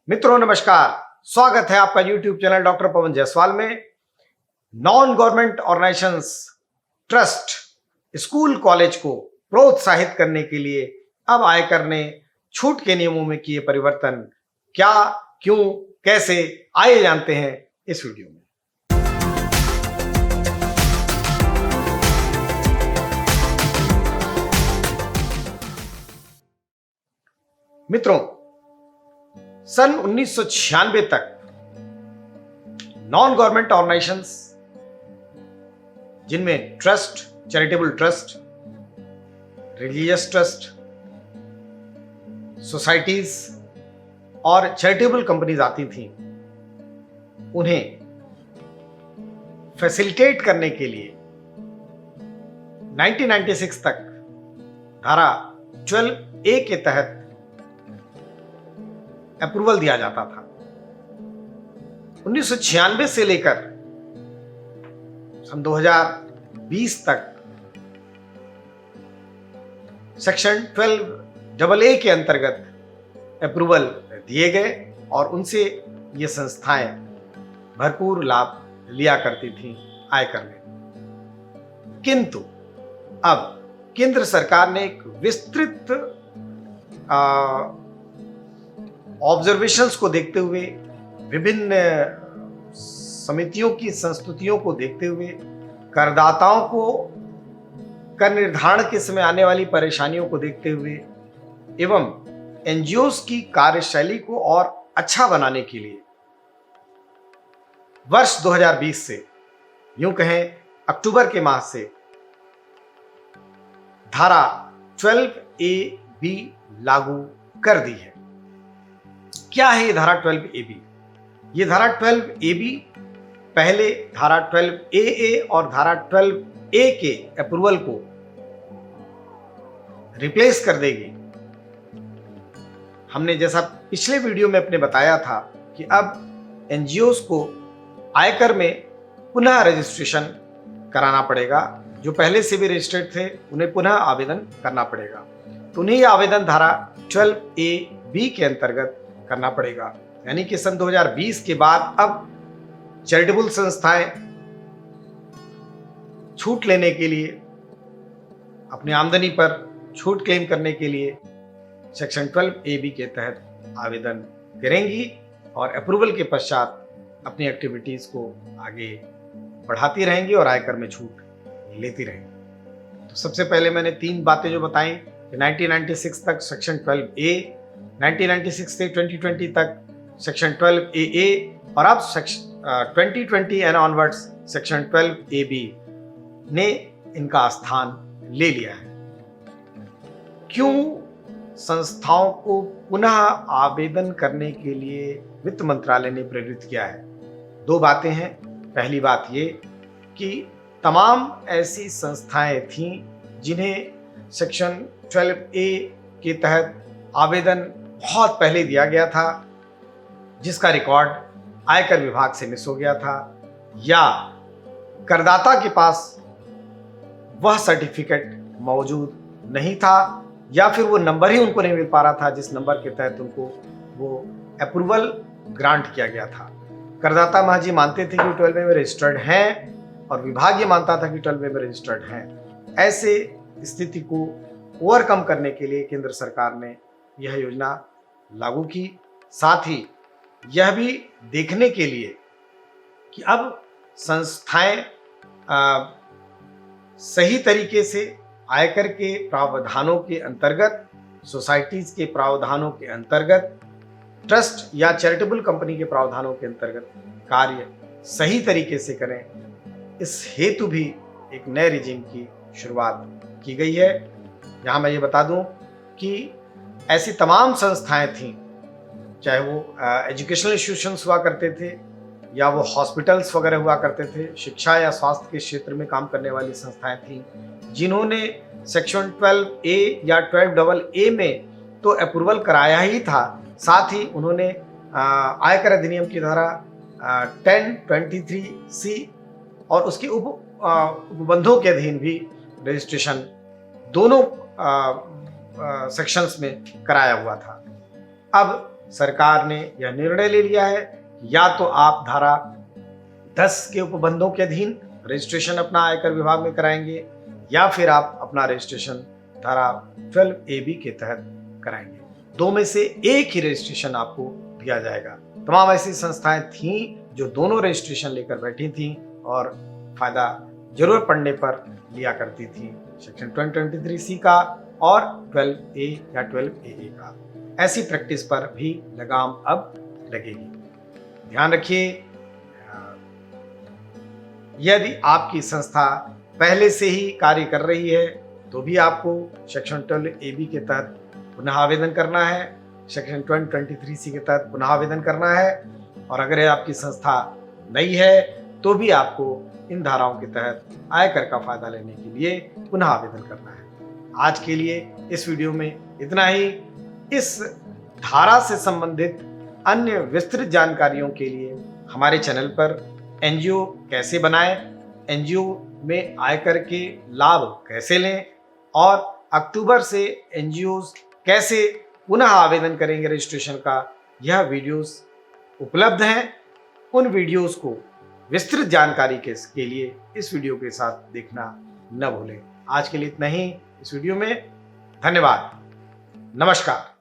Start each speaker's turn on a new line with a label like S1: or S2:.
S1: मित्रों नमस्कार, स्वागत है आपका YouTube channel doctor Pawan Jaiswal में। Non government organisations trust school college को प्रोत्साहित करने के लिए अब आयकर ने छूट के नियमों में किए परिवर्तन। क्या, क्यों, कैसे, आइए जानते हैं इस वीडियो में। मित्रों, सन 1996 तक नॉन गवर्नमेंट ऑर्गेनाइजेशंस जिनमें trust, charitable trust, religious trust, societies और चैरिटेबल कंपनीज आती थीं, उन्हें फैसिलिटेट करने के लिए 1996 तक धारा 12A के तहत अप्रूवल दिया जाता था। 1996 से लेकर सन 2020 तक सेक्शन 12AA के अंतर्गत अप्रूवल दिए गए और उनसे ये संस्थाएं भरपूर लाभ लिया करती थीं आयकर में। किंतु अब केंद्र सरकार ने एक विस्तृत ऑब्जर्वेशंस को देखते हुए, विभिन्न समितियों की संस्तुतियों को देखते हुए, करदाताओं को कर निर्धारण के समय आने वाली परेशानियों को देखते हुए एवं एनजीओस की कार्यशैली को और अच्छा बनाने के लिए वर्ष 2020 से, यूं कहें अक्टूबर के माह से, धारा 12AB लागू कर दी है। क्या है ये धारा 12AB? ये धारा 12AB पहले धारा 12AA और धारा 12A के अप्रूवल को रिप्लेस कर देगी। हमने जैसा पिछले वीडियो में अपने बताया था कि अब एनजीओस को आयकर में पुनः रजिस्ट्रेशन कराना पड़ेगा। जो पहले से भी रजिस्टर्ड थे उन्हें पुनः आवेदन करना पड़ेगा, तो उन्हें यह आवेदन धारा 12AB के अंतर्गत करना पड़ेगा। यानी कि सन 2020 के बाद अब चैरिटेबल संस्थाएं छूट लेने के लिए, अपनी आमदनी पर छूट क्लेम करने के लिए सेक्शन 12AB के तहत आवेदन करेंगी और अप्रूवल के पश्चात अपनी एक्टिविटीज को आगे बढ़ाती रहेंगी और आयकर में छूट लेती रहेंगी। तो सबसे पहले मैंने 3 बातें जो बताई कि 1996 तक सेक्शन 12A, 1996 से 2020 तक सेक्शन 12AA और अब section 2020 and onwards section 12AB ने इनका स्थान ले लिया है। क्यों संस्थाओं को पुनः आवेदन करने के लिए वित्त मंत्रालय ने प्रेरित किया है? 2 बातें हैं। पहली बात ये कि तमाम ऐसी संस्थाएं थीं जिन्हें सेक्शन 12A के तहत आवेदन बहुत पहले दिया गया था, जिसका रिकॉर्ड आयकर विभाग से मिस हो गया था, या करदाता के पास वह सर्टिफिकेट मौजूद नहीं था, या फिर वो नंबर ही उनको नहीं मिल पा रहा था जिस नंबर के तहत उनको वो अप्रूवल ग्रांट किया गया था। करदाता महज ये मानते थे कि 12A में रजिस्टर्ड हैं और विभाग ये मानता था कि 12A में रजिस्टर्ड हैं। ऐसे स्थिति को ओवरकम करने के लिए केंद्र सरकार ने यह योजना लागू की। साथ ही यह भी देखने के लिए कि अब संस्थाएं सही तरीके से आयकर के प्रावधानों के अंतर्गत, सोसाइटीज के प्रावधानों के अंतर्गत, ट्रस्ट या चैरिटेबल कंपनी के प्रावधानों के अंतर्गत कार्य सही तरीके से करें, इस हेतु भी एक नए रिजीम की शुरुआत की गई है। यहाँ मैं ये बता दूं कि ऐसी तमाम संस्थाएं थीं, चाहे वो एजुकेशनल इंस्टीट्यूशंस हुआ करते थे या वो हॉस्पिटल्स वगैरह हुआ करते थे, शिक्षा या स्वास्थ्य के क्षेत्र में काम करने वाली संस्थाएं थीं, जिन्होंने सेक्शन 12A या 12AA में तो अप्रूवल कराया ही था, साथ ही उन्होंने आयकर अधिनियम की धारा 1023C और उसके उपबंधों के अधीन भी रजिस्ट्रेशन दोनों सेक्शंस में कराया हुआ था। अब सरकार ने यह निर्णय ले लिया है कि या तो आप धारा 10 के उपबंधों के अधीन रजिस्ट्रेशन अपना आयकर विभाग में कराएंगे या फिर आप अपना रजिस्ट्रेशन धारा 12AB के तहत कराएंगे। दो में से एक ही रजिस्ट्रेशन आपको दिया जाएगा। तमाम ऐसी संस्थाएं थीं जो दोनों रजिस्ट्रेशन लेकर बैठी थीं और फायदा जरूरत पड़ने पर लिया करती थी सेक्शन 2023C का और 12A या 12AA का। ऐसी प्रैक्टिस पर भी लगाम अब लगेगी। ध्यान रखिए, यदि आपकी संस्था पहले से ही कार्य कर रही है तो भी आपको सेक्शन 12AB के तहत पुनः आवेदन करना है, सेक्शन 2023C के तहत पुनः आवेदन करना है। और अगर आपकी संस्था नई है तो भी आपको इन धाराओं के तहत आयकर का फायदा लेने के लिए पुनः आवेदन करना है। आज के लिए इस वीडियो में इतना ही। इस धारा से संबंधित अन्य विस्तृत जानकारियों के लिए हमारे चैनल पर एनजीओ कैसे बनाएं, एनजीओ में आयकर के लाभ कैसे लें और अक्टूबर से एनजीओज कैसे पुनः आवेदन करेंगे रजिस्ट्रेशन का, यह वीडियोस उपलब्ध हैं। उन वीडियोस को विस्तृत जानकारी के लिए इस वीडियो के साथ देखना न भूलें। आज के लिए इतना ही इस वीडियो में। धन्यवाद। नमस्कार।